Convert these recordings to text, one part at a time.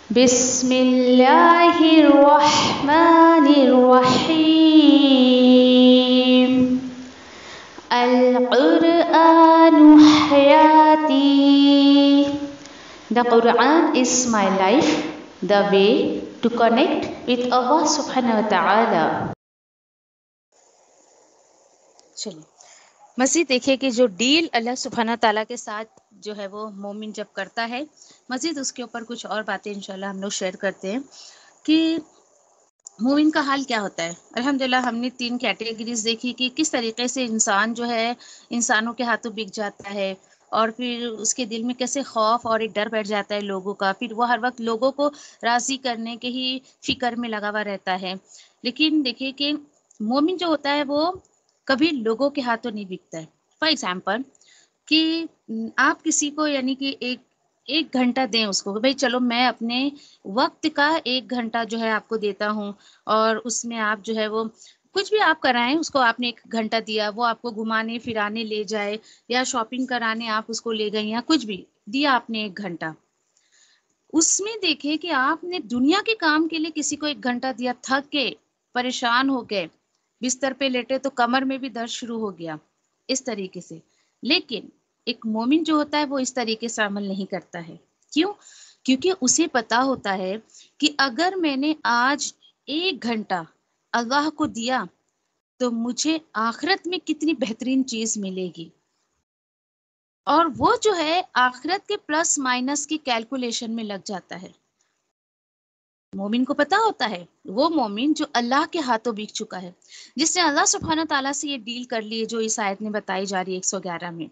بسم اللہ الرحمن الرحیم القرآن حیاتی. The Quran is my life, the way to connect with Allah subhanahu wa ta'ala. چلیے مزید دیکھیے کہ جو ڈیل اللہ سبحانہ تعالیٰ کے ساتھ جو ہے وہ مومن جب کرتا ہے، مزید اس کے اوپر کچھ اور باتیں انشاءاللہ ہم لوگ شیئر کرتے ہیں کہ مومن کا حال کیا ہوتا ہے. الحمدللہ ہم نے 3 کیٹیگریز دیکھی کہ کس طریقے سے انسان جو ہے انسانوں کے ہاتھوں بک جاتا ہے، اور پھر اس کے دل میں کیسے خوف اور ایک ڈر بیٹھ جاتا ہے لوگوں کا، پھر وہ ہر وقت لوگوں کو راضی کرنے کے ہی فکر میں لگا ہوا رہتا ہے. لیکن دیکھیے کہ مومن جو ہوتا ہے وہ کبھی لوگوں کے ہاتھوں نہیں بکتا ہے. فار ایگزامپل کہ آپ کسی کو یعنی کہ ایک گھنٹہ دیں اس کو کہ بھائی چلو میں اپنے وقت کا 1 گھنٹہ جو ہے آپ کو دیتا ہوں، اور اس میں آپ جو ہے وہ کچھ بھی آپ کرائیں، اس کو آپ نے 1 گھنٹہ دیا، وہ آپ کو گھمانے پھرانے لے جائے یا شاپنگ کرانے آپ اس کو لے گئے یا کچھ بھی دیا آپ نے 1 گھنٹہ. اس میں دیکھیں کہ آپ نے دنیا کے کام کے لیے کسی کو 1 گھنٹہ دیا، تھک کے پریشان ہو گئے، بستر پہ لیٹے تو کمر میں بھی درد شروع ہو گیا اس طریقے سے. لیکن ایک مومن جو ہوتا ہے وہ اس طریقے سے عمل نہیں کرتا ہے. کیوں؟ کیونکہ اسے پتا ہوتا ہے کہ اگر میں نے آج 1 گھنٹہ اللہ کو دیا تو مجھے آخرت میں کتنی بہترین چیز ملے گی، اور وہ جو ہے آخرت کے پلس مائنس کی کیلکولیشن میں لگ جاتا ہے. مومن کو پتا ہوتا ہے، وہ مومن جو اللہ کے ہاتھوں بک چکا ہے، جس نے اللہ سبحانہ تعالیٰ سے یہ ڈیل کر لی ہے جو اس آیت میں بتائی جا رہی ہے 111 میں.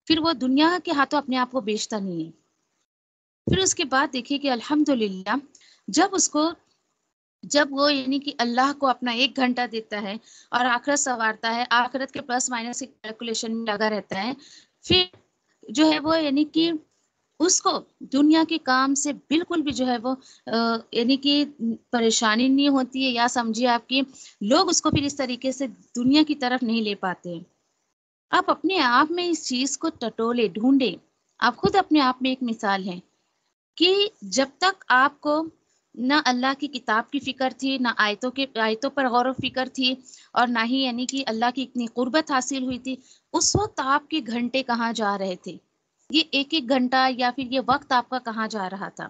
پھر وہ دنیا کے ہاتھوں اپنے آپ کو بیچتا نہیں ہے. پھر اس کے بعد دیکھیے کہ الحمدللہ جب وہ یعنی کہ اللہ کو اپنا 1 گھنٹہ دیتا ہے اور آخرت سنوارتا ہے، آخرت کے پلس مائنس کی کیلکولیشن میں لگا رہتا ہے، پھر جو ہے وہ یعنی کہ اس کو دنیا کے کام سے بالکل بھی جو ہے وہ یعنی کہ پریشانی نہیں ہوتی ہے، یا سمجھیے آپ کہ لوگ اس کو پھر اس طریقے سے دنیا کی طرف نہیں لے پاتے ہیں. آپ اپنے آپ میں اس چیز کو ٹٹولے ڈھونڈے. آپ خود اپنے آپ میں ایک مثال ہیں کہ جب تک آپ کو نہ اللہ کی کتاب کی فکر تھی، نہ آیتوں پر غور و فکر تھی، اور نہ ہی یعنی کہ اللہ کی اتنی قربت حاصل ہوئی تھی، اس وقت آپ کے گھنٹے کہاں جا رہے تھے، یہ 1 گھنٹہ یا پھر یہ وقت آپ کا کہاں جا رہا تھا.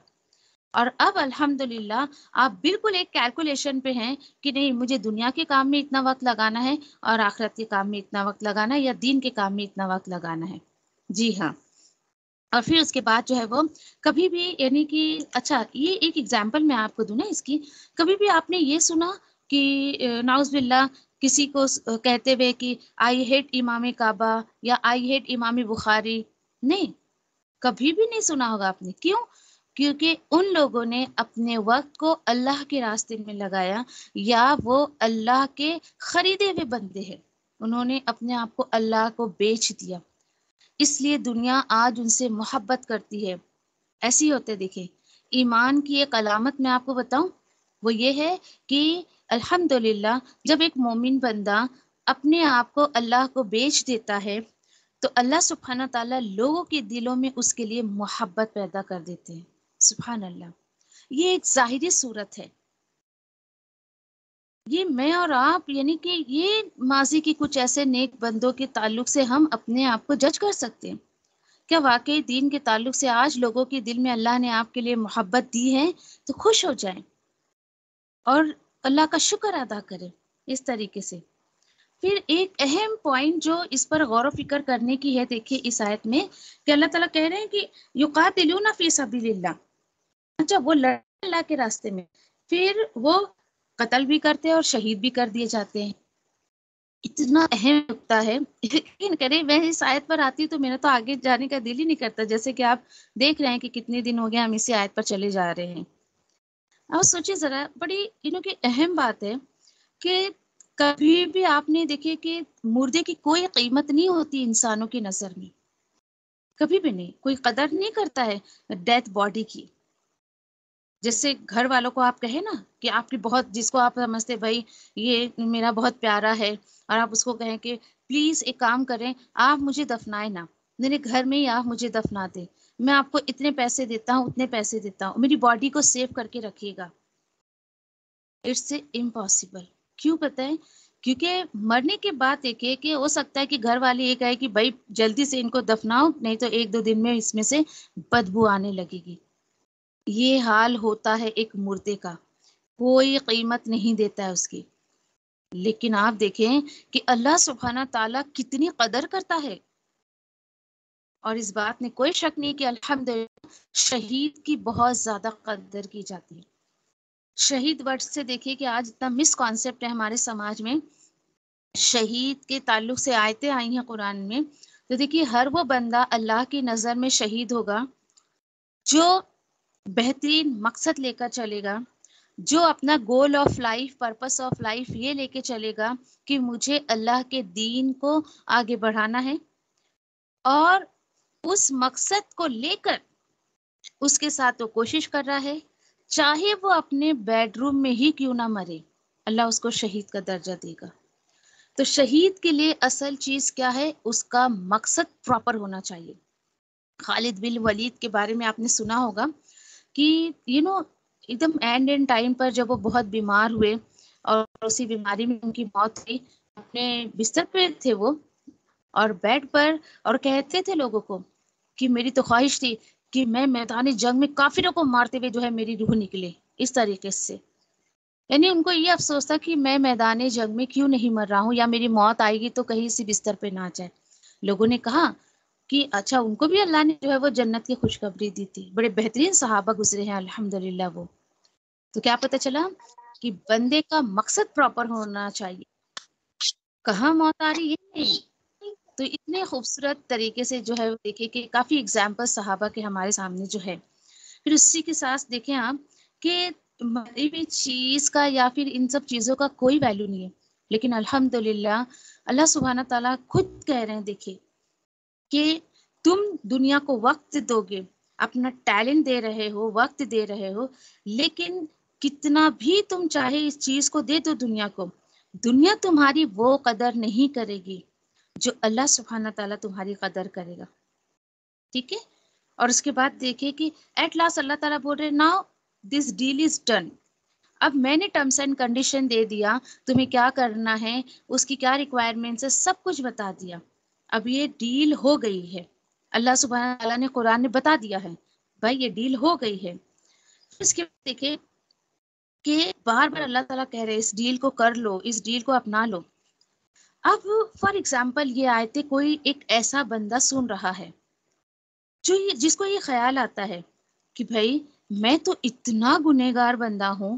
اور اب الحمدللہ آپ بالکل ایک کیلکولیشن پہ ہیں کہ نہیں، مجھے دنیا کے کام میں اتنا وقت لگانا ہے اور آخرت کے کام میں اتنا وقت لگانا ہے، یا دین کے کام میں اتنا وقت لگانا ہے. جی ہاں. اور پھر اس کے بعد جو ہے وہ کبھی بھی یعنی کہ اچھا یہ ایک ایگزامپل میں آپ کو دوں نا اس کی. کبھی بھی آپ نے یہ سنا کہ نعوذ باللہ کسی کو کہتے ہوئے کہ آئی ہیٹ امام کعبہ یا آئی ہیٹ امام بخاری؟ نہیں، کبھی بھی نہیں سنا ہوگا آپ نے. کیوں؟ کیونکہ ان لوگوں نے اپنے وقت کو اللہ کے راستے میں لگایا، یا وہ اللہ کے خریدے ہوئے بندے ہیں، انہوں نے اپنے آپ کو اللہ کو بیچ دیا، اس لیے دنیا آج ان سے محبت کرتی ہے. ایسی ہوتے دیکھیں. ایمان کی ایک علامت میں آپ کو بتاؤں، وہ یہ ہے کہ الحمدللہ جب ایک مومن بندہ اپنے آپ کو اللہ کو بیچ دیتا ہے تو اللہ سبحانہ تعالیٰ لوگوں کے دلوں میں اس کے لیے محبت پیدا کر دیتے ہیں. سبحان اللہ. یہ ایک ظاہری صورت ہے. یہ میں اور آپ یعنی کہ یہ ماضی کی کچھ ایسے نیک بندوں کے تعلق سے ہم اپنے آپ کو جج کر سکتے ہیں. کیا واقعی دین کے تعلق سے آج لوگوں کے دل میں اللہ نے آپ کے لیے محبت دی ہے تو خوش ہو جائیں اور اللہ کا شکر ادا کریں اس طریقے سے. پھر ایک اہم پوائنٹ جو اس پر غور و فکر کرنے کی ہے، دیکھیے اس آیت میں کہ اللہ تعالیٰ کہہ رہے ہیں کہ یقاتلون فی سبیل اللہ. اچھا، وہ لڑتے اللہ کے راستے میں، پھر وہ قتل بھی کرتے ہیں اور شہید بھی کر دیے جاتے ہیں. اتنا اہم نقطہ ہے. یقین کریں میں اس آیت پر آتی تو میرا تو آگے جانے کا دل ہی نہیں کرتا. جیسے کہ آپ دیکھ رہے ہیں کہ کتنے دن ہو گئے ہم اسی آیت پر چلے جا رہے ہیں. اور سوچیے ذرا، بڑی کی اہم بات ہے کہ کبھی بھی آپ نے دیکھے کہ مردے کی کوئی قیمت نہیں ہوتی انسانوں کی نظر میں، کبھی بھی نہیں. کوئی قدر نہیں کرتا ہے ڈیتھ باڈی کی. جیسے گھر والوں کو آپ کہیں نا کہ آپ کی بہت، جس کو آپ سمجھتے بھائی یہ میرا بہت پیارا ہے، اور آپ اس کو کہیں کہ پلیز ایک کام کریں، آپ مجھے دفنائے نا، میرے گھر میں ہی آپ مجھے دفنا دیں. میں آپ کو اتنے پیسے دیتا ہوں اتنے پیسے دیتا ہوں، میری باڈی کو سیو کر کے رکھیے گا. It's impossible. کیوں پتہ ہے؟ کیونکہ مرنے کے بعد دیکھیں کہ ہو سکتا ہے کہ گھر والے یہ کہے کہ بھائی جلدی سے ان کو دفناؤ، نہیں تو 1-2 دن میں اس میں سے بدبو آنے لگے گی. یہ حال ہوتا ہے ایک مردے کا، کوئی قیمت نہیں دیتا ہے اس کی. لیکن آپ دیکھیں کہ اللہ سبحانہ تعالیٰ کتنی قدر کرتا ہے، اور اس بات میں کوئی شک نہیں کہ الحمدللہ شہید کی بہت زیادہ قدر کی جاتی ہے. شہید ورڈ سے دیکھیے کہ آج اتنا مس کانسیپٹ ہے ہمارے سماج میں. شہید کے تعلق سے آیتیں آئی ہیں قرآن میں، تو دیکھیے ہر وہ بندہ اللہ کی نظر میں شہید ہوگا جو بہترین مقصد لے کر چلے گا، جو اپنا goal of life, purpose of life یہ لے کے چلے گا کہ مجھے اللہ کے دین کو آگے بڑھانا ہے، اور اس مقصد کو لے کر اس کے ساتھ وہ کوشش کر رہا ہے، چاہے وہ اپنے بیڈ روم میں ہی کیوں نہ مرے، اللہ اس کو شہید کا درجہ دے گا. تو شہید کے لیے اصل چیز کیا ہے؟ اس کا مقصد پراپر ہونا چاہیے. خالد بن ولید کے بارے میں آپ نے سنا ہوگا کہ ایک دم اینڈ ٹائم پر جب وہ بہت بیمار ہوئے اور اسی بیماری میں ان کی موت ہوئی، اپنے بستر پہ تھے وہ اور بیڈ پر، اور کہتے تھے لوگوں کو کہ میری تو خواہش تھی کہ میں میدان جنگ میں کافروں کو مارتے ہوئے جو ہے میری روح نکلے. اس طریقے سے یعنی ان کو یہ افسوس تھا کہ میں میدان جنگ میں کیوں نہیں مر رہا ہوں، یا میری موت آئے گی تو کہیں اسی بستر پہ نہ جائے. لوگوں نے کہا کہ اچھا ان کو بھی اللہ نے جو ہے وہ جنت کی خوشخبری دی تھی. بڑے بہترین صحابہ گزرے ہیں الحمدللہ وہ. تو کیا پتہ چلا کہ بندے کا مقصد پراپر ہونا چاہیے. کہاں موت آ رہی ہے. تو اتنے خوبصورت طریقے سے جو ہے وہ دیکھیں کہ کافی اگزامپل صحابہ کے ہمارے سامنے جو ہے. پھر اسی کے ساتھ دیکھیں آپ کہ مری ہوئی چیز کا یا پھر ان سب چیزوں کا کوئی ویلیو نہیں ہے، لیکن الحمدللہ اللہ سبحانہ تعالیٰ خود کہہ رہے ہیں دیکھیں کہ تم دنیا کو وقت دو گے، اپنا ٹیلنٹ دے رہے ہو، وقت دے رہے ہو، لیکن کتنا بھی تم چاہے اس چیز کو دے دو دنیا کو، دنیا تمہاری وہ قدر نہیں کرے گی جو اللہ سبحانہ تعالیٰ تمہاری قدر کرے گا. ٹھیک ہے. اور اس کے بعد دیکھیں کہ ایٹ لاسٹ اللہ تعالیٰ بول رہے now this deal is done. اب میں نے ٹرمس اینڈ کنڈیشن دے دیا، تمہیں کیا کرنا ہے، اس کی کیا ریکوائرمنٹس ہے، سب کچھ بتا دیا. اب یہ ڈیل ہو گئی ہے. اللہ سبحانہ تعالیٰ نے قرآن نے بتا دیا ہے بھائی یہ ڈیل ہو گئی ہے. اس کے بعد دیکھیں کہ بار بار اللہ تعالیٰ کہہ رہے اس ڈیل کو کر لو، اس ڈیل کو اپنا لو. اب فار ایگزامپل یہ آیتیں کوئی ایک ایسا بندہ سن رہا ہے جس کو یہ خیال آتا ہے کہ بھائی میں تو اتنا گنہگار بندہ ہوں،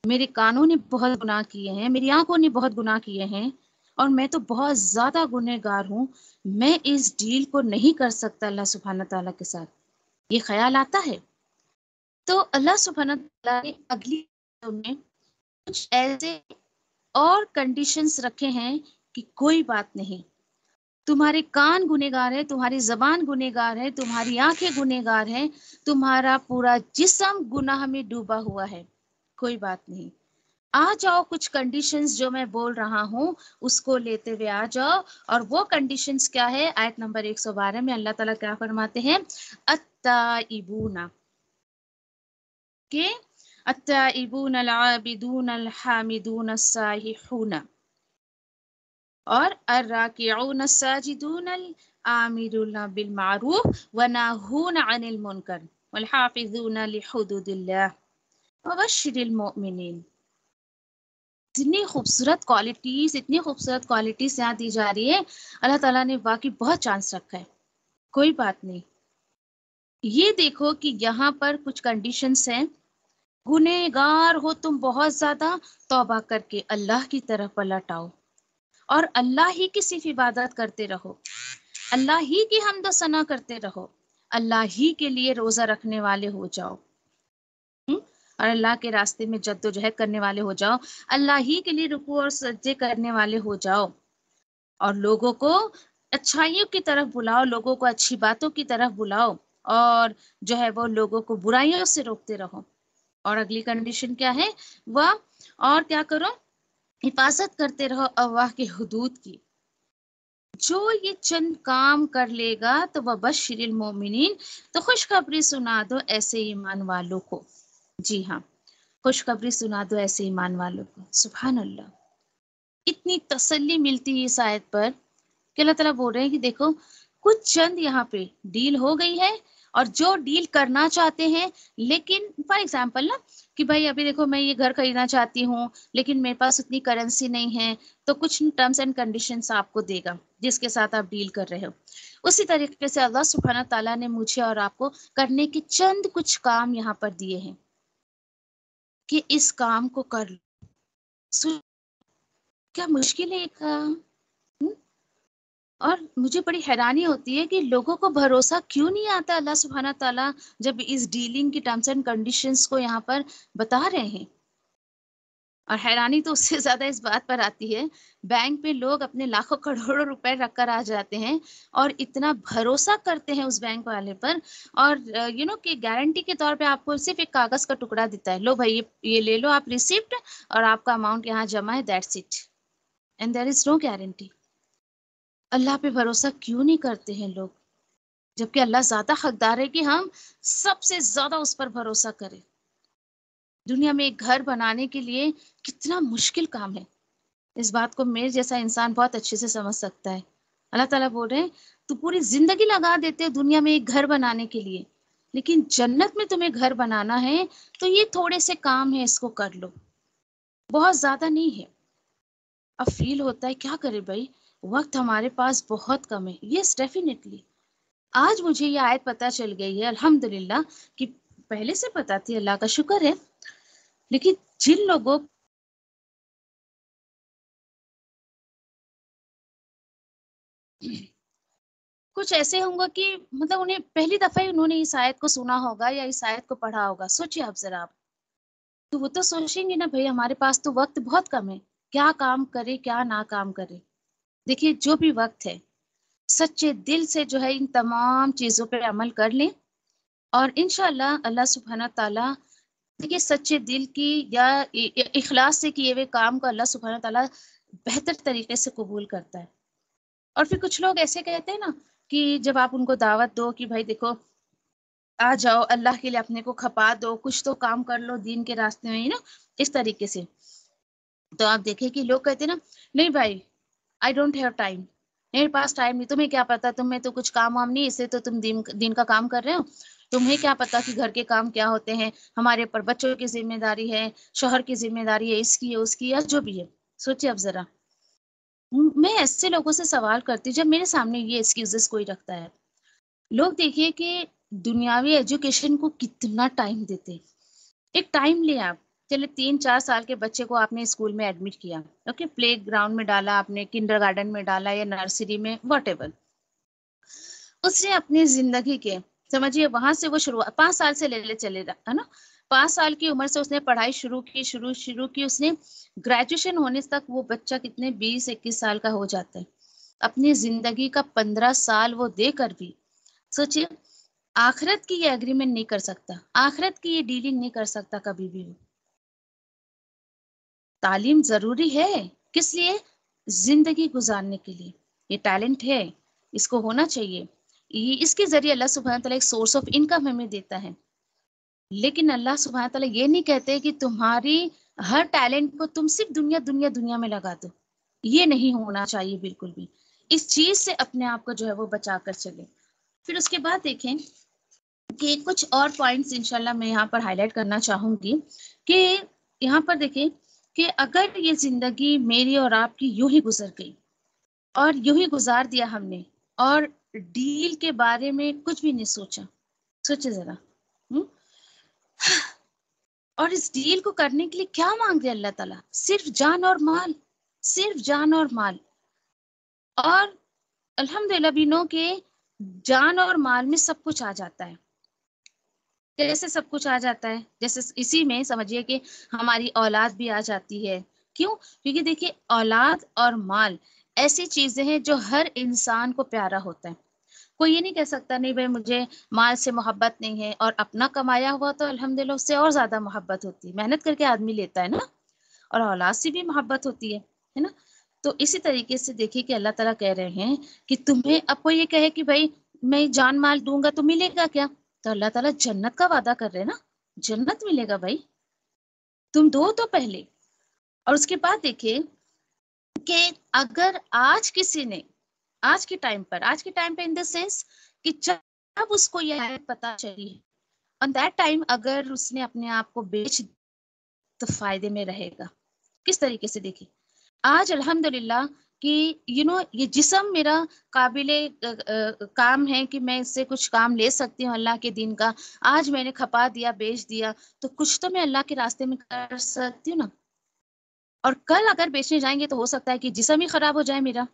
میرے کانوں نے بہت گناہ کیے ہیں، میری آنکھوں نے بہت گناہ کیے ہیں، اور میں تو بہت زیادہ گنہگار ہوں، میں اس ڈیل کو نہیں کر سکتا اللہ سبحانہ تعالیٰ کے ساتھ. یہ خیال آتا ہے تو اللہ سبحانہ تعالیٰ نے اگلی میں کچھ ایسے اور کنڈیشنز رکھے ہیں کہ کوئی بات نہیں، تمہارے کان گنہگار ہے، تمہاری زبان گنہگار ہے، تمہاری آنکھیں گنہگار ہیں، تمہارا پورا جسم گناہ میں ڈوبا ہوا ہے، کوئی بات نہیں، آ جاؤ کچھ کنڈیشنز جو میں بول رہا ہوں اس کو لیتے ہوئے آ جاؤ. اور وہ کنڈیشنز کیا ہے؟ آیت نمبر 112 میں اللہ تعالیٰ کیا فرماتے ہیں؟ التائبون، کہ التائبون العابدون الحامدون السائحون، اور الراکعون الساجدون الآمرون بالمعروف وناہون عن المنکر والحافظون لحدود اللہ وبشر المؤمنین. اتنی خوبصورت کوالٹیز یہاں دی جا رہی ہے. اللہ تعالیٰ نے واقعی بہت چانس رکھا ہے. کوئی بات نہیں، یہ دیکھو کہ یہاں پر کچھ کنڈیشنز ہیں. گنہگار ہو تم بہت زیادہ، توبہ کر کے اللہ کی طرف پلٹ آؤ اور اللہ ہی کی صرف عبادت کرتے رہو، اللہ ہی کی حمد و ثنا کرتے رہو، اللہ ہی کے لیے روزہ رکھنے والے ہو جاؤ، اور اللہ کے راستے میں جد و جہد کرنے والے ہو جاؤ، اللہ ہی کے لیے رکوع اور سجدے کرنے والے ہو جاؤ، اور لوگوں کو اچھائیوں کی طرف بلاؤ، لوگوں کو اچھی باتوں کی طرف بلاؤ، اور جو ہے وہ لوگوں کو برائیوں سے روکتے رہو. اور اگلی کنڈیشن کیا ہے؟ وہ اور کیا کرو؟ حفاظت کرتے رہو اللہ کے حدود کی. جو یہ چند کام کر لے گا تو وبشر المومنین، تو خوشخبری سنا دو ایسے ایمان والوں کو. جی ہاں، خوشخبری سنا دو ایسے ایمان والوں کو. سبحان اللہ، اتنی تسلی ملتی ہے اس آیت پر کہ اللہ تعالیٰ بول رہے ہیں کہ دیکھو کچھ چند یہاں پہ ڈیل ہو گئی ہے، اور جو ڈیل کرنا چاہتے ہیں، لیکن فار ایگزامپل نا کہ بھائی ابھی دیکھو میں یہ گھر خریدنا چاہتی ہوں لیکن میرے پاس اتنی کرنسی نہیں ہے، تو کچھ ٹرمز اینڈ کنڈیشنز آپ کو دے گا جس کے ساتھ آپ ڈیل کر رہے ہو. اسی طریقے سے اللہ سبحانہ تعالیٰ نے مجھے اور آپ کو کرنے کے چند کچھ کام یہاں پر دیے ہیں کہ اس کام کو کر لو. کیا مشکل ہے یہ کام؟ اور مجھے بڑی حیرانی ہوتی ہے کہ لوگوں کو بھروسہ کیوں نہیں آتا اللہ سبحانہ تعالیٰ جب اس ڈیلنگ کی ٹرمز اینڈ کنڈیشنز کو یہاں پر بتا رہے ہیں. اور حیرانی تو اس سے زیادہ اس بات پر آتی ہے، بینک پہ لوگ اپنے لاکھوں کروڑوں روپے رکھ کر آ جاتے ہیں اور اتنا بھروسہ کرتے ہیں اس بینک والے پر، اور کہ گارنٹی کے طور پہ آپ کو صرف ایک کاغذ کا ٹکڑا دیتا ہے، لو بھائی یہ لے لو آپ ریسیپٹ اور آپ کا اماؤنٹ یہاں جمع ہے، that's it, and there is no guarantee. Allah پہ بھروسہ کیوں نہیں کرتے ہیں لوگ، جبکہ اللہ زیادہ حقدار ہے کہ ہم سب سے زیادہ اس پر بھروسہ کریں. دنیا میں ایک گھر بنانے کے لیے کتنا مشکل کام ہے، اس بات کو میرے جیسا انسان بہت اچھے سے سمجھ سکتا ہے. اللہ تعالیٰ بول رہے ہیں تو پوری زندگی لگا دیتے ہو دنیا میں ایک گھر بنانے کے لیے، لیکن جنت میں تمہیں گھر بنانا ہے تو یہ تھوڑے سے کام ہے، اس کو کر لو، بہت زیادہ نہیں ہے. اب فیل ہوتا ہے کیا کرے بھائی، وقت ہمارے پاس بہت کم ہے. یس ڈیفینیٹلی آج مجھے یہ آیت پتہ چل گئی ہے الحمدللہ، کہ پہلے سے پتہ تھی، اللہ کا شکر ہے، لیکن جن لوگوں کچھ ایسے ہوں گا کہ مطلب انہیں پہلی دفعہ ہی انہوں نے اس آیت کو سنا ہوگا یا اس آیت کو پڑھا ہوگا. سوچیے آپ ذرا، آپ تو وہ تو سوچیں گے نا بھائی ہمارے پاس تو وقت بہت کم ہے، کیا کام کرے کیا نہ کام کرے. دیکھیے جو بھی وقت ہے سچے دل سے جو ہے ان تمام چیزوں پہ عمل کر لیں، اور انشاءاللہ اللہ سبحانہ تعالیٰ، دیکھیے سچے دل کی یا اخلاص سے کیے ہوئے کام کو اللہ سبحانہ تعالیٰ بہتر طریقے سے قبول کرتا ہے. اور پھر کچھ لوگ ایسے کہتے ہیں نا کہ جب آپ ان کو دعوت دو کہ بھائی دیکھو آ جاؤ اللہ کے لیے اپنے کو کھپا دو، کچھ تو کام کر لو دین کے راستے میں، اس طریقے سے، تو آپ دیکھیں کہ لوگ کہتے ہیں نا نہیں بھائی آئی ڈونٹ ہیو ٹائم، میرے پاس ٹائم نہیں، تمہیں کیا پتا، تمہیں تو کچھ کام وام نہیں، اس سے تو تم دین کا کام کر رہے ہو، تمہیں کیا پتا کہ گھر کے کام کیا ہوتے ہیں، ہمارے اوپر بچوں کی ذمہ داری ہے، شوہر کی ذمہ داری ہے، اس کی ہے اس کی ہے، جو بھی ہے. سوچیے اب ذرا، میں ایسے لوگوں سے سوال کرتی ہوں جب میرے سامنے یہ ایکسکیوزز کوئی رکھتا ہے. لوگ دیکھیے کہ دنیاوی ایجوکیشن کو کتنا ٹائم دیتے. ایک ٹائم لیں آپ، چلے 3-4 سال کے بچے کو آپ نے اسکول میں ایڈمٹ کیا، اوکے، پلے گراؤنڈ میں ڈالا آپ نے، کنڈر گارڈن میں ڈالا یا نرسری میں، واٹ ایور. اس نے اپنی زندگی کے سمجھیے وہاں سے وہ شروع 5 سال سے لے چلے ہے نا، 5 سال کی عمر سے اس نے پڑھائی شروع کی، اس نے گریجویشن ہونے تک وہ بچہ کتنے 20-21 سال کا ہو جاتا ہے. اپنی زندگی کا 15 سال وہ دے کر بھی سوچئے آخرت کی یہ ایگریمنٹ نہیں کر سکتا، آخرت کی یہ ڈیلنگ نہیں کر سکتا کبھی بھی. تعلیم ضروری ہے، کس لیے؟ زندگی گزارنے کے لیے. یہ ٹیلنٹ ہے، اس کو ہونا چاہیے، اس کے ذریعے اللہ سبحانہ تعالیٰ ایک سورس آف انکم ہمیں دیتا ہے. لیکن اللہ سبحانہ تعالیٰ یہ نہیں کہتے کہ تمہاری ہر ٹیلنٹ کو تم صرف دنیا میں لگا دو، یہ نہیں ہونا چاہیے بالکل بھی. اس چیز سے اپنے آپ کو جو ہے وہ بچا کر چلے. پھر اس کے بعد دیکھیں کہ کچھ اور پوائنٹس انشاءاللہ میں یہاں پر ہائی لائٹ کرنا چاہوں گی کہ یہاں پر دیکھیں کہ اگر یہ زندگی میری اور آپ کی یوں ہی گزر گئی اور یوں ہی گزار دیا ہم نے اور ڈیل کے بارے میں کچھ بھی نہیں سوچا، سوچے ذرا، اور اس ڈیل کو کرنے کے لیے کیا مانگ رہے اللہ تعالیٰ؟ صرف جان اور مال، صرف جان اور مال. اور الحمدللہ بھی نو کہ جان اور مال میں سب کچھ آ جاتا ہے. کیسے سب کچھ آ جاتا ہے؟ جیسے اسی میں سمجھیے کہ ہماری اولاد بھی آ جاتی ہے. کیوں؟ کیونکہ دیکھیے اولاد اور مال ایسی چیزیں ہیں جو ہر انسان کو پیارا ہوتا ہے. کوئی یہ نہیں کہہ سکتا نہیں بھائی مجھے مال سے محبت نہیں ہے، اور اپنا کمایا ہوا تو الحمدللہ اس سے اور زیادہ محبت ہوتی ہے، محنت کر کے آدمی لیتا ہے نا، اور اولاد سے بھی محبت ہوتی ہے نا. تو اسی طریقے سے دیکھیے کہ اللہ تعالیٰ کہہ رہے ہیں کہ تمہیں اب کوئی یہ کہے کہ بھائی میں جان مال دوں گا تو ملے گا کیا؟ تو اللہ تعالیٰ جنت کا وعدہ کر رہے ہیں نا، جنت ملے گا بھائی، تم دو تو پہلے. اور اس کے بعد دیکھیے کہ اگر آج کسی نے آج کے time per in the sense کہ جب اس کو یہ آیت پتہ چلی on that time اگر اس نے اپنے آپ کو بیچ تو فائدے میں رہے گا. کس طریقے سے دیکھیے آج الحمدللہ کہ یہ جسم میرا قابل کام ہے کہ میں اس سے کچھ کام لے سکتی ہوں اللہ کے دین کا. آج میں نے کھپا دیا، بیچ دیا، تو کچھ تو میں اللہ کے راستے میں کر سکتی ہوں نا. اور کل اگر بیچنے جائیں گے تو ہو سکتا ہے کہ جسم ہی خراب ہو جائے میرا،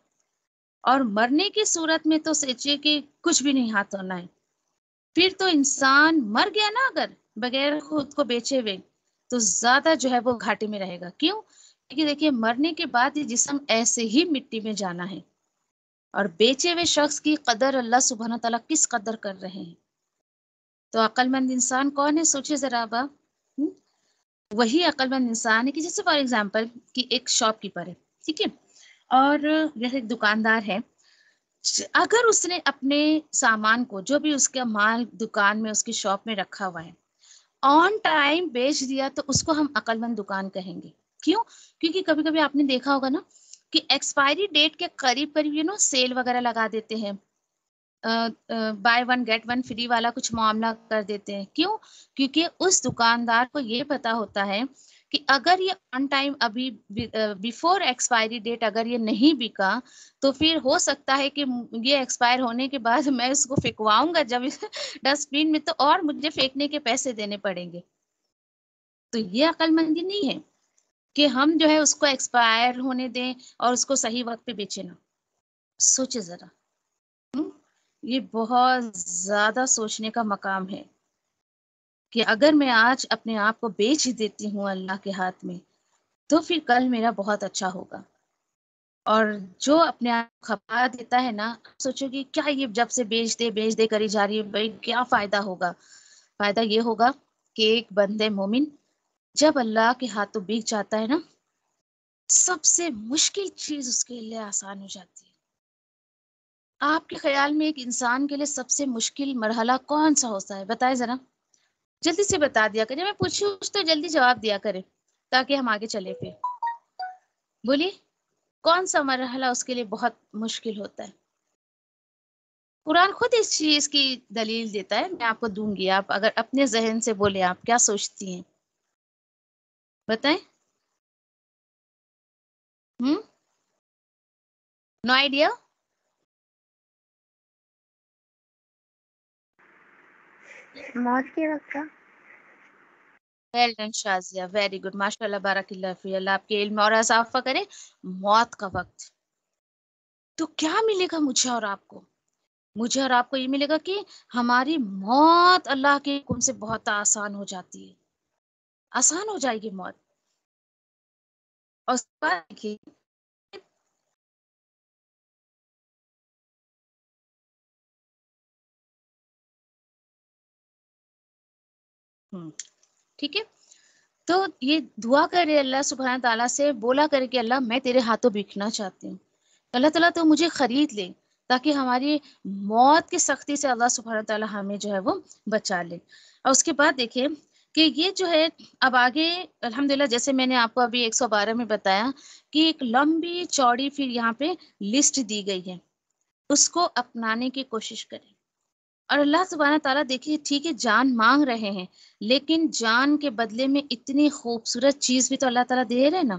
اور مرنے کی صورت میں تو سوچیے کہ کچھ بھی نہیں ہاتھ ہونا ہے. پھر تو انسان مر گیا نا اگر بغیر خود کو بیچے ہوئے، تو زیادہ جو ہے وہ گھاٹے میں رہے گا. کیوں؟ کیونکہ دیکھیے مرنے کے بعد یہ جسم ایسے ہی مٹی میں جانا ہے، اور بیچے ہوئے شخص کی قدر اللہ سبحانہ تعالیٰ کس قدر کر رہے ہیں. تو عقل مند انسان کون ہے؟ سوچے ذرا با. وہی عقل مند انسان ہے کہ جیسے فار ایگزامپل کہ ایک شاپ کیپر ہے، ٹھیک ہے، اور جیسے ایک دکاندار ہے. اگر اس نے اپنے سامان کو جو بھی اس کا مال دکان میں اس کی شاپ میں رکھا ہوا ہے آن ٹائم بیچ دیا تو اس کو ہم عقل مند دکان کہیں گے. کیوں؟ کیونکہ کبھی کبھی آپ نے دیکھا ہوگا نا کہ ایکسپائری ڈیٹ کے قریب سیل وغیرہ لگا دیتے ہیں، buy one get one free والا کچھ معاملہ کر دیتے ہیں. کیوں؟ کیونکہ اس دکاندار کو یہ پتا ہوتا ہے کہ اگر یہ آن ٹائم ابھی بیفور ایکسپائری ڈیٹ اگر یہ نہیں بکا تو پھر ہو سکتا ہے کہ یہ ایکسپائر ہونے کے بعد میں اس کو پھینکواؤں گا جب ڈسٹ بین میں، تو اور مجھے پھینکنے کے پیسے دینے پڑیں گے. تو یہ عقل مندی نہیں ہے کہ ہم جو ہے اس کو ایکسپائر ہونے دیں اور اس کو صحیح وقت پہ بیچے نا. سوچے ذرا، یہ بہت زیادہ سوچنے کا مقام ہے کہ اگر میں آج اپنے آپ کو بیچ دیتی ہوں اللہ کے ہاتھ میں تو پھر کل میرا بہت اچھا ہوگا. اور جو اپنے آپ کھپا دیتا ہے نا، سوچو کہ کیا یہ جب سے بیچ دے کری جا رہی ہے، بھائی کیا فائدہ ہوگا؟ فائدہ یہ ہوگا کہ ایک بندے مومن جب اللہ کے ہاتھوں بیچ جاتا ہے نا، سب سے مشکل چیز اس کے لیے آسان ہو جاتی ہے. آپ کے خیال میں ایک انسان کے لیے سب سے مشکل مرحلہ کون سا ہوتا ہے؟ بتائیں ذرا، جلدی سے بتا دیا کریں. میں پوچھوں تو جلدی جواب دیا کریں تاکہ ہم آگے چلے. پھر بولیے کون سا مرحلہ اس کے لیے بہت مشکل ہوتا ہے؟ قرآن خود اس چیز کی دلیل دیتا ہے، میں آپ کو دوں گی. آپ اگر اپنے ذہن سے بولیں آپ کیا سوچتی ہیں، بتائیں. No idea? موت کے وقت کا. Well done Shazia, very good, ماشاء اللہ، بارک اللہ فی. اللہ آپ کے علم اور اضافہ کرے. موت کا وقت تو کیا ملے گا مجھے اور آپ کو؟ مجھے اور آپ کو یہ ملے گا کہ ہماری موت اللہ کے حکم سے بہت آسان ہو جاتی ہے، آسان ہو جائے گی موت. اور اس کے بعد دیکھیے ٹھیک ہے، تو یہ دعا کرے اللہ سبحانہ تعالیٰ سے، بولا کرے کہ اللہ میں تیرے ہاتھوں بکنا چاہتی ہوں، اللہ تعالیٰ تو مجھے خرید لے تاکہ ہماری موت کی سختی سے اللہ سبحانہ تعالیٰ ہمیں جو ہے وہ بچا لے. اور اس کے بعد دیکھیں کہ یہ جو ہے اب آگے الحمدللہ جیسے میں نے آپ کو ابھی 112 میں بتایا کہ ایک لمبی چوڑی پھر یہاں پہ لسٹ دی گئی ہے، اس کو اپنانے کی کوشش کریں. اور اللہ سبحانہ تعالیٰ دیکھیے ٹھیک ہے جان مانگ رہے ہیں، لیکن جان کے بدلے میں اتنی خوبصورت چیز بھی تو اللہ تعالیٰ دے رہے نا.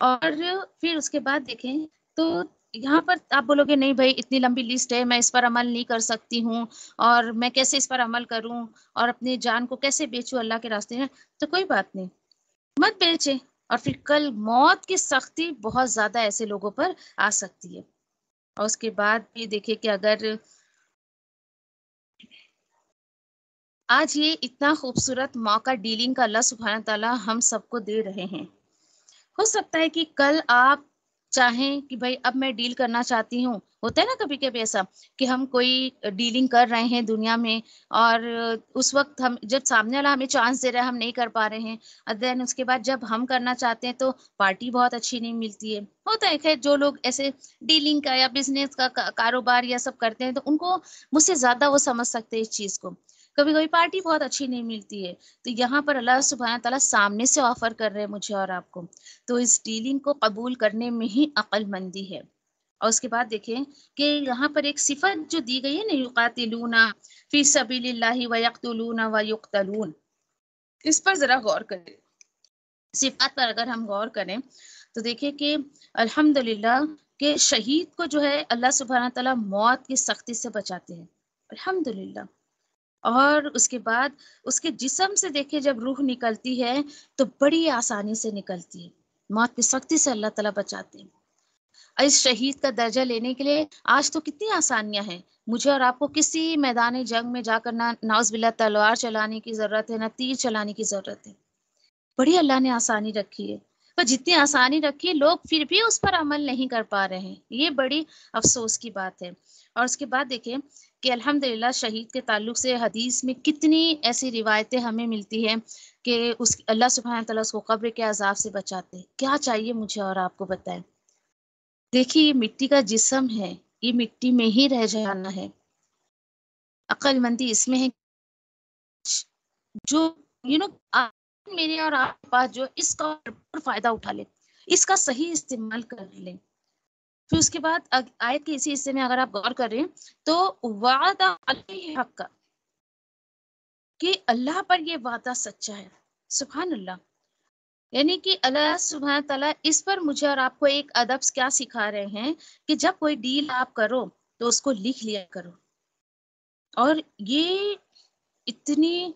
اور پھر اس کے بعد دیکھیں تو یہاں پر آپ بولو گے نہیں بھائی اتنی لمبی لسٹ ہے، میں اس پر عمل نہیں کر سکتی ہوں، اور میں کیسے اس پر عمل کروں اور اپنی جان کو کیسے بیچوں اللہ کے راستے میں. تو کوئی بات نہیں، مت بیچیں. اور پھر کل موت کی سختی بہت زیادہ ایسے لوگوں پر آ سکتی ہے. اور اس کے بعد بھی دیکھیں کہ اگر آج یہ اتنا خوبصورت موقع ڈیلنگ کا اللہ سبحانہ تعالیٰ ہم سب کو دے رہے ہیں، ہو سکتا ہے کہ کل آپ چاہیں کہ بھائی اب میں ڈیل کرنا چاہتی ہوں، ہوتا ہے نا کبھی کبھی ایسا کہ ہم کوئی ڈیلنگ کر رہے ہیں دنیا میں اور اس وقت ہم جب سامنے والا ہمیں چانس دے رہا ہے ہم نہیں کر پا رہے ہیں، اور دین اس کے بعد جب ہم کرنا چاہتے ہیں تو پارٹی بہت اچھی نہیں ملتی ہے. ہوتا ہے خیر جو لوگ ایسے ڈیلنگ کا یا بزنس کا کاروبار یا سب کرتے ہیں تو ان کو مجھ سے زیادہ وہ سمجھ سکتے ہیں اس چیز کو. کبھی کبھی پارٹی بہت اچھی نہیں ملتی ہے، تو یہاں پر اللہ سبحانہ تعالیٰ سامنے سے آفر کر رہے ہیں مجھے اور آپ کو، تو اس ڈیلنگ کو قبول کرنے میں ہی عقل مندی ہے. اور اس کے بعد دیکھیں کہ یہاں پر ایک صفت جو دی گئی ہے نا، یقاتلون فی سبیل اللہ ویقتلون ویقتلون، اس پر ذرا غور کریں. صفات پر اگر ہم غور کریں تو دیکھیں کہ الحمدللہ کہ شہید کو جو ہے اللہ سبحانہ تعالیٰ موت کی سختی سے بچاتے ہیں، الحمدللہ. اور اس کے بعد اس کے جسم سے دیکھیں جب روح نکلتی ہے تو بڑی آسانی سے نکلتی ہے، موت کی سختی سے اللہ تعالیٰ بچاتے ہیں. اس شہید کا درجہ لینے کے لیے آج تو کتنی آسانیاں ہیں. مجھے اور آپ کو کسی میدان جنگ میں جا کر نہ نعوذ باللہ تلوار چلانے کی ضرورت ہے، نہ تیر چلانے کی ضرورت ہے. بڑی اللہ نے آسانی رکھی ہے، پر جتنی آسانی رکھی ہے لوگ پھر بھی اس پر عمل نہیں کر پا رہے ہیں. یہ بڑی افسوس کی بات ہے. اور اس کے بعد دیکھیں کہ الحمدللہ شہید کے تعلق سے حدیث میں کتنی ایسی روایتیں ہمیں ملتی ہیں کہ اس اللہ سبحانہ تعالیٰ اس کو قبر کے عذاب سے بچاتے ہیں. کیا چاہیے مجھے اور آپ کو بتائیں. دیکھیے یہ مٹی کا جسم ہے، یہ مٹی میں ہی رہ جانا ہے. عقل مندی اس میں ہے جو میرے اور آپ کے پاس جو اس کا فائدہ اٹھا لے، اس کا صحیح استعمال کر لیں. پھر اس کے بعد آیت کے اسی حصے میں اگر آپ غور کریں تو وعدہ علیہ حق کا، کہ اللہ پر یہ وعدہ سچا ہے. سبحان اللہ. یعنی کہ اللہ سبحانہ تعالیٰ اس پر مجھے اور آپ کو ایک ادب کیا سکھا رہے ہیں کہ جب کوئی ڈیل آپ کرو تو اس کو لکھ لیا کرو. اور یہ اتنی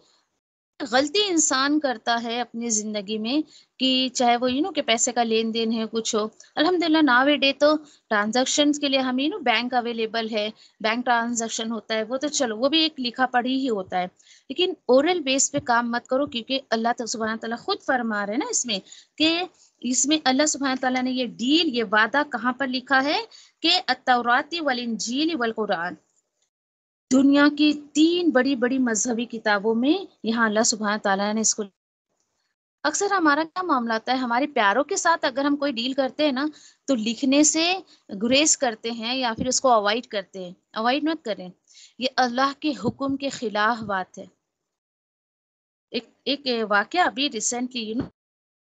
غلطی انسان کرتا ہے اپنی زندگی میں کہ چاہے وہ کہ پیسے کا لین دین ہے کچھ ہو. الحمدللہ ناو ڈے تو ٹرانزیکشن کے لیے ہم بینک اویلیبل ہے، بینک ٹرانزیکشن ہوتا ہے، وہ تو چلو وہ بھی ایک لکھا پڑھی ہی ہوتا ہے. لیکن اورل بیس پہ کام مت کرو، کیونکہ اللہ سبحانہ تعالیٰ خود فرما رہے ہیں نا اس میں کہ اس میں اللہ سبحانہ تعالیٰ نے یہ ڈیل، یہ وعدہ کہاں پر لکھا ہے کہ التوراۃ والانجیل والقرآن، دنیا کی 3 بڑی بڑی مذہبی کتابوں میں یہاں اللہ سبحانہ تعالیٰ نے اس کو. اکثر ہمارا کیا معاملہ ہوتا ہے، ہمارے پیاروں کے ساتھ اگر ہم کوئی ڈیل کرتے ہیں نا تو لکھنے سے گریز کرتے ہیں یا پھر اس کو اوائڈ کرتے ہیں. اوائڈ مت کریں، یہ اللہ کے حکم کے خلاف بات ہے. ایک واقعہ ابھی ریسنٹلی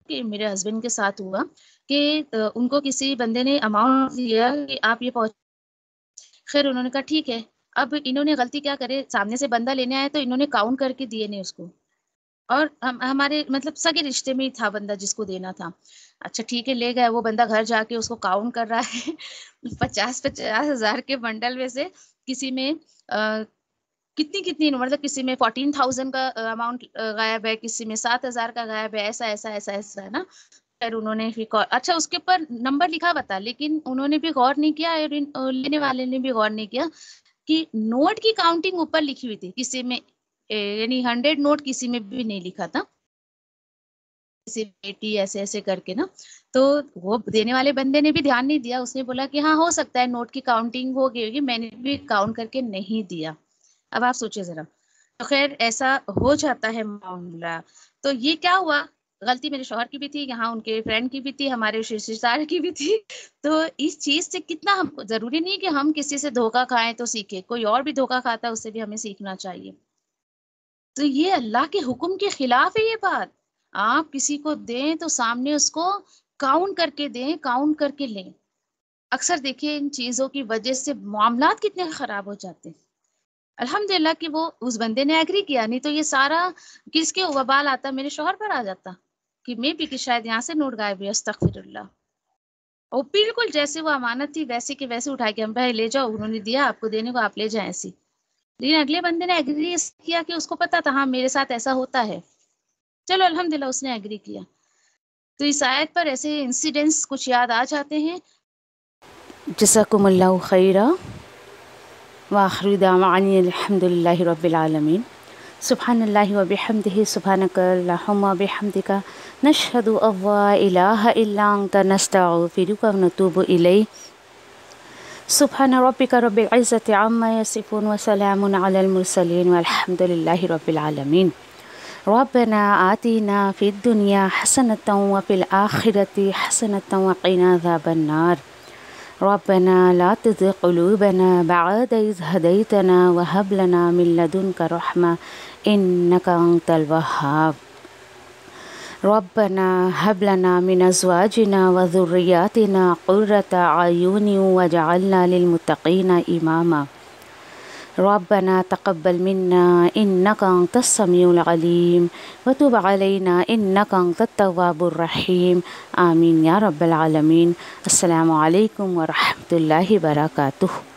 کہ میرے ہسبینڈ کے ساتھ ہوا کہ ان کو کسی بندے نے اماؤنٹ دیا کہ آپ یہ پہنچ. خیر انہوں نے کہا ٹھیک ہے. اب انہوں نے غلطی کیا کرے، سامنے سے بندہ لینے آیا تو انہوں نے کاؤنٹ کر کے دیے نہیں اس کو، اور ہمارے مطلب سگے رشتے میں ہی تھا بندہ جس کو دینا تھا. اچھا ٹھیک ہے لے گئے، وہ بندہ گھر جا کے اس کو کاؤنٹ کر رہا ہے 50,000 ہزار کے بنڈل میں سے کسی میں کتنی مطلب کسی میں 14,000 کا اماؤنٹ غائب ہے، کسی میں 7,000 کا غائب ہے، ایسا ہے نا. پھر انہوں نے اچھا اس کے اوپر نمبر لکھا بتا، لیکن انہوں نے بھی غور نہیں کیا اور لینے والے نے بھی غور نہیں کیا کہ نوٹ کی کاؤنٹنگ اوپر لکھی ہوئی تھی، کسی میں یعنی 100 نوٹ کسی میں بھی نہیں لکھا تھا، کسی بیٹی ایسے کر کے نا. تو وہ دینے والے بندے نے بھی دھیان نہیں دیا، اس نے بولا کہ ہاں ہو سکتا ہے نوٹ کی کاؤنٹنگ ہو گئی ہوگی، میں نے بھی کاؤنٹ کر کے نہیں دیا. اب آپ سوچے ذرا. تو خیر ایسا ہو جاتا ہے معاملہ. تو یہ کیا ہوا، غلطی میرے شوہر کی بھی تھی، یہاں ان کے فرینڈ کی بھی تھی، ہمارے رشتہ دار کی بھی تھی. تو اس چیز سے کتنا ہم ضروری نہیں کہ ہم کسی سے دھوکہ کھائیں تو سیکھیں، کوئی اور بھی دھوکہ کھاتا ہے اس سے بھی ہمیں سیکھنا چاہیے. تو یہ اللہ کے حکم کے خلاف ہے یہ بات. آپ کسی کو دیں تو سامنے اس کو کاؤنٹ کر کے دیں، کاؤنٹ کر کے لیں. اکثر دیکھیں ان چیزوں کی وجہ سے معاملات کتنے خراب ہو جاتے ہیں. الحمدللہ کہ وہ اس بندے نے ایگری کیا، نہیں تو یہ سارا کس کے وبال آتا، میرے شوہر پر آ جاتا کہ میں بھی کہ شاید یہاں سے نوٹ غائب ہے، استغفر اللہ. اور بالکل جیسے وہ امانت تھی ویسے کے ویسے اٹھا کے ہم بھائی لے جاؤ، انہوں نے دیا آپ کو دینے کو، آپ لے جائیں ایسی. لیکن اگلے بندے نے ایگری کیا کہ اس کو پتا تھا ہاں میرے ساتھ ایسا ہوتا ہے، چلو الحمدللہ اس نے ایگری کیا. تو اس آیت پر ایسے انسیڈنٹس کچھ یاد آ جاتے ہیں. جزاکم اللہ خیرا وآخر دعوانا الحمد للہ رب العالمین. سبحان اللہ و بحمدہ، سبحانک اللہم و بحمدک، نشہد ان لا الہ الا انت، نستغفرک و نتوب الیک. سبحان ربك رب العزة عما يصفون وسلام على المرسلين والحمد لله رب العالمين. ربنا آتنا في الدنيا حسنة وفي الآخرة حسنة وقنا عذاب النار. ربنا لا تزغ قلوبنا بعد إذ هديتنا وهب لنا من لدنك رحمة إنك أنت الوهاب. ربنا هب لنا من أزواجنا وذرياتنا قرة أعين واجعلنا للمتقين إماما. ربنا تقبل منا إنك أنت السميع العليم وتب علينا إنك أنت التواب الرحيم. آمين يا رب العالمين. السلام علیکم ورحمۃ اللہ وبرکاتہ.